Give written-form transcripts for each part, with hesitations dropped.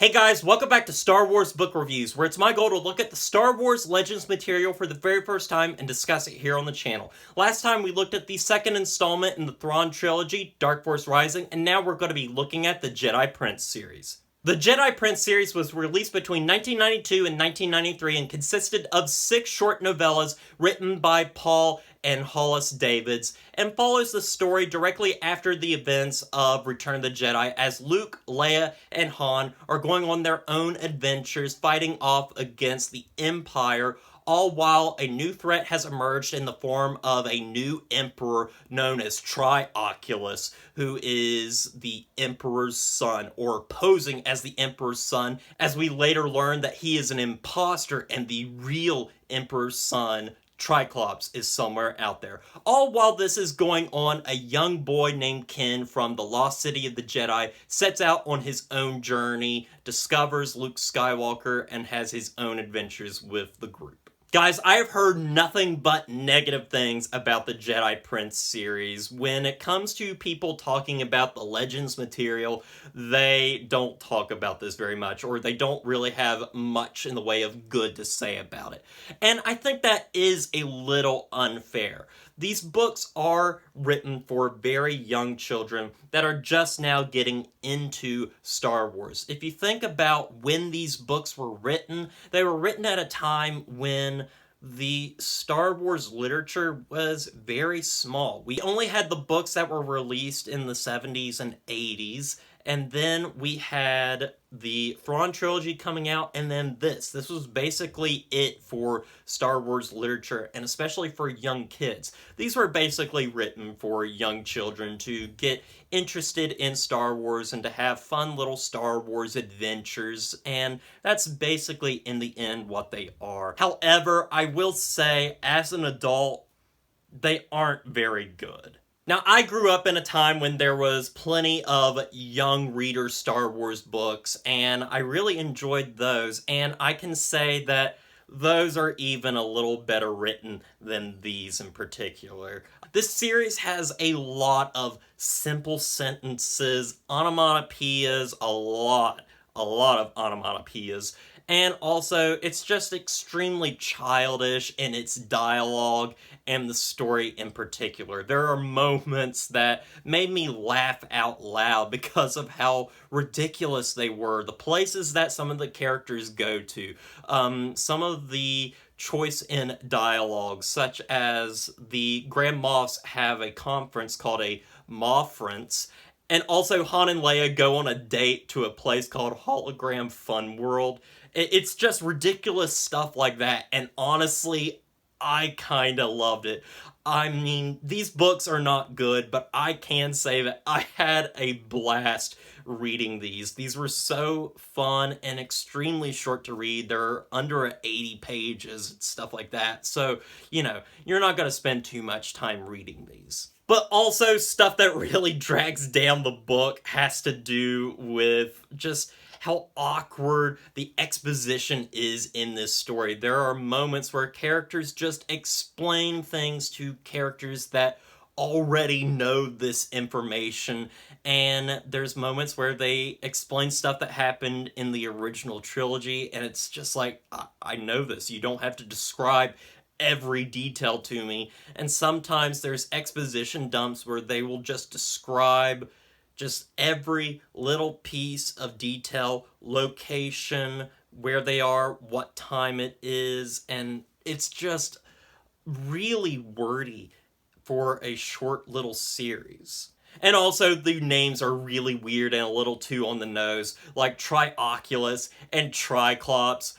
Hey guys, welcome back to Star Wars Book Reviews, where it's my goal to look at the Star Wars Legends material for the very first time and discuss it here on the channel. Last time we looked at the second installment in the Thrawn trilogy, Dark Force Rising, and now we're going to be looking at the Jedi Prince series. The Jedi Prince series was released between 1992 and 1993 and consisted of 6 short novellas written by Paul and Hollace Davids, and follows the story directly after the events of Return of the Jedi as Luke, Leia, and Han are going on their own adventures fighting off against the Empire, all while a new threat has emerged in the form of a new emperor known as Trioculus, who is the Emperor's son, or posing as the Emperor's son, as we later learn that he is an imposter and the real Emperor's son, Triclops, is somewhere out there. All while this is going on, a young boy named Ken from the Lost City of the Jedi sets out on his own journey, discovers Luke Skywalker, and has his own adventures with the group. Guys, I have heard nothing but negative things about the Jedi Prince series. When it comes to people talking about the Legends material, they don't talk about this very much, or they don't really have much in the way of good to say about it. And I think that is a little unfair. These books are written for very young children that are just now getting into Star Wars. If you think about when these books were written, they were written at a time when the Star Wars literature was very small. We only had the books that were released in the 70s and 80s, and then we had the Thrawn trilogy coming out, and then this. This was basically it for Star Wars literature, and especially for young kids. These were basically written for young children to get interested in Star Wars and to have fun little Star Wars adventures, and that's basically, in the end, what they are. However, I will say, as an adult, they aren't very good. Now, I grew up in a time when there was plenty of young reader Star Wars books, and I really enjoyed those, and I can say that those are even a little better written than these in particular. This series has a lot of simple sentences, onomatopoeias, a lot of onomatopoeias, and also it's just extremely childish in its dialogue and the story in particular. There are moments that made me laugh out loud because of how ridiculous they were. The places that some of the characters go to, some of the choice in dialogue, such as the Grand Moffs have a conference called a Moffrence, and also Han and Leia go on a date to a place called Hologram Fun World. It's just ridiculous stuff like that, and honestly, I kinda loved it. I mean, these books are not good, but I can say that I had a blast reading these. These were so fun and extremely short to read. They're under 80 pages and stuff like that. So, you're not going to spend too much time reading these. But also, stuff that really drags down the book has to do with just how awkward the exposition is in this story. There are moments where characters just explain things to characters that already know this information, and there's moments where they explain stuff that happened in the original trilogy, and it's just like, I know this. You don't have to describe every detail to me. And sometimes there's exposition dumps where they will just describe just every little piece of detail, location, where they are, what time it is, and it's just really wordy for a short little series. And also, the names are really weird and a little too on the nose, like Trioculus and Triclops.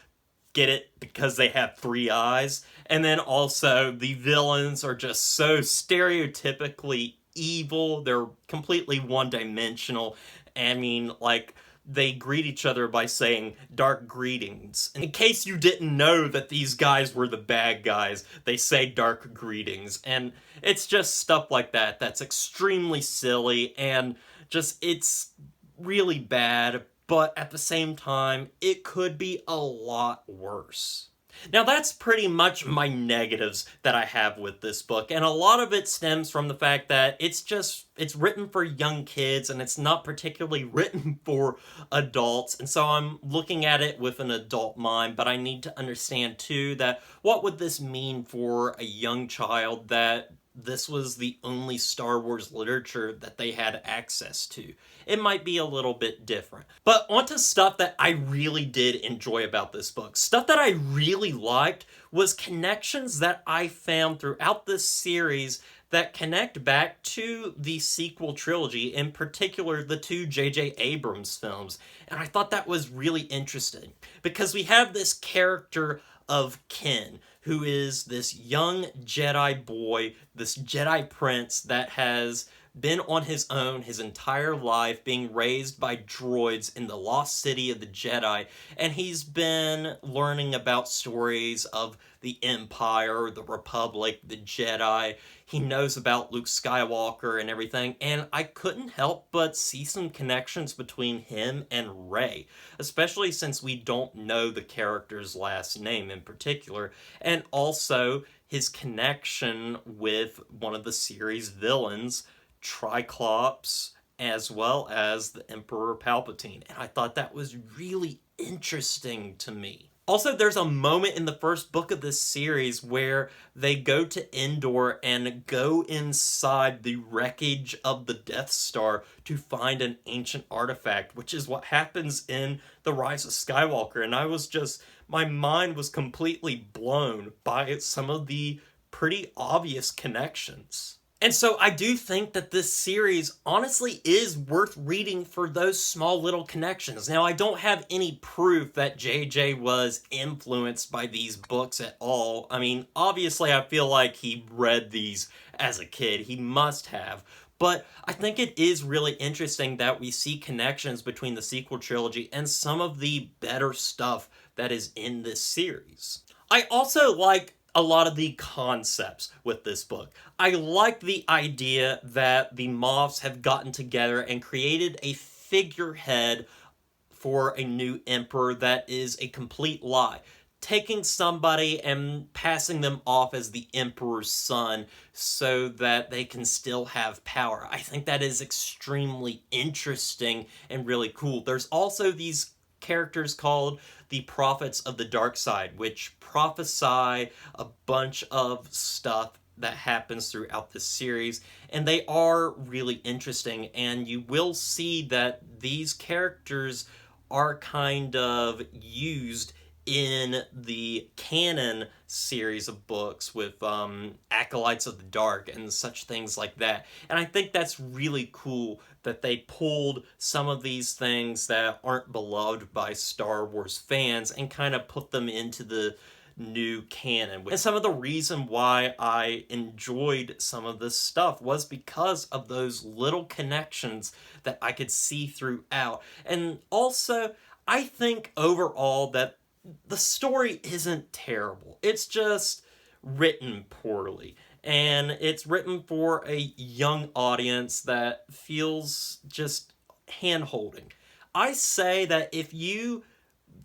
Get it? Because they have 3 eyes. And then also, the villains are just so stereotypically evil. They're completely one-dimensional. I mean, like, they greet each other by saying dark greetings. In case you didn't know that these guys were the bad guys, they say dark greetings. And it's just stuff like that that's extremely silly, and just, it's really bad, but at the same time, it could be a lot worse. Now that's pretty much my negatives that I have with this book, and a lot of it stems from the fact that it's written for young kids and it's not particularly written for adults, and so I'm looking at it with an adult mind, but I need to understand too that what would this mean for a young child that this was the only Star Wars literature that they had access to. It might be a little bit different. But onto stuff that I really did enjoy about this book. Stuff that I really liked was connections that I found throughout this series that connect back to the sequel trilogy, in particular the two J.J. Abrams films. And I thought that was really interesting because we have this character of Ken, who is this young Jedi boy, this Jedi prince that has been on his own his entire life, being raised by droids in the lost city of the Jedi, and he's been learning about stories of the Empire, the Republic, the Jedi. He knows about Luke Skywalker and everything, and I couldn't help but see some connections between him and Rey, especially since we don't know the character's last name in particular, and also his connection with one of the series' villains, Triclops, as well as the Emperor Palpatine. And I thought that was really interesting to me. Also, there's a moment in the first book of this series where they go to Endor and go inside the wreckage of the Death Star to find an ancient artifact, which is what happens in The Rise of Skywalker. And my mind was completely blown by some of the pretty obvious connections. And so I do think that this series honestly is worth reading for those small little connections. Now, I don't have any proof that JJ was influenced by these books at all. I mean, obviously I feel like he read these as a kid. He must have. But I think it is really interesting that we see connections between the sequel trilogy and some of the better stuff that is in this series. I also like a lot of the concepts with this book. I like the idea that the Moffs have gotten together and created a figurehead for a new emperor that is a complete lie. Taking somebody and passing them off as the emperor's son so that they can still have power. I think that is extremely interesting and really cool. There's also these characters called the Prophets of the Dark Side, which prophesy a bunch of stuff that happens throughout this series, and they are really interesting, and you will see that these characters are kind of used in the canon series of books with Acolytes of the Dark and such things like that. And I think that's really cool that they pulled some of these things that aren't beloved by Star Wars fans and kind of put them into the new canon. And some of the reason why I enjoyed some of this stuff was because of those little connections that I could see throughout. And also, I think overall that the story isn't terrible. It's just written poorly. And it's written for a young audience that feels just hand-holding. I say that if you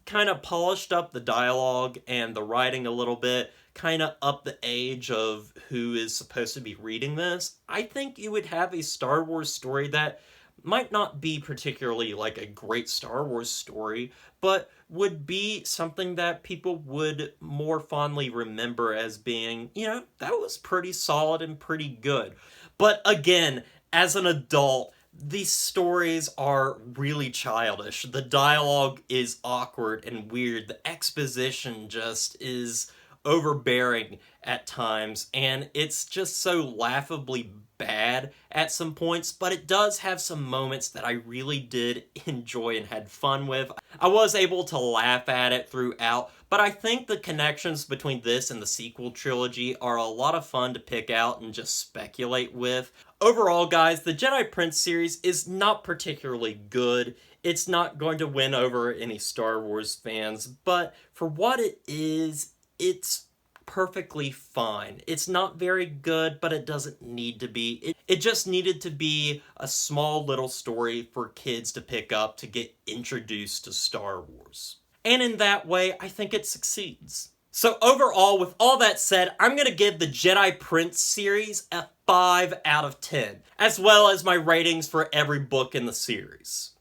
kind of polished up the dialogue and the writing a little bit, kind of up the age of who is supposed to be reading this, I think you would have a Star Wars story that might not be particularly like a great Star Wars story, but would be something that people would more fondly remember as being, that was pretty solid and pretty good. But again, as an adult, these stories are really childish. The dialogue is awkward and weird. The exposition just is overbearing at times, and it's just so laughably bad at some points, but it does have some moments that I really did enjoy and had fun with. I was able to laugh at it throughout, but I think the connections between this and the sequel trilogy are a lot of fun to pick out and just speculate with. Overall, guys, the Jedi Prince series is not particularly good. It's not going to win over any Star Wars fans, but for what it is, it's perfectly fine. It's not very good, but it doesn't need to be. It just needed to be a small little story for kids to pick up to get introduced to Star Wars. And in that way, I think it succeeds. So overall, with all that said, I'm going to give the Jedi Prince series a 5 out of 10, as well as my ratings for every book in the series.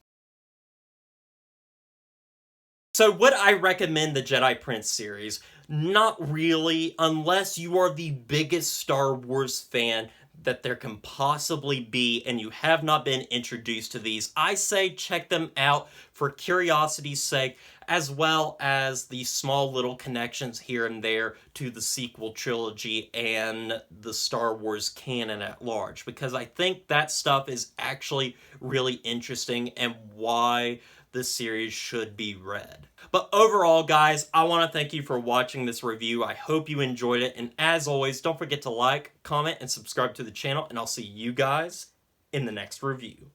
So would I recommend the Jedi Prince series? Not really, unless you are the biggest Star Wars fan that there can possibly be and you have not been introduced to these. I say check them out for curiosity's sake, as well as the small little connections here and there to the sequel trilogy and the Star Wars canon at large, because I think that stuff is actually really interesting and why this series should be read. But overall, guys, I want to thank you for watching this review. I hope you enjoyed it, and as always, don't forget to like, comment, and subscribe to the channel, and I'll see you guys in the next review.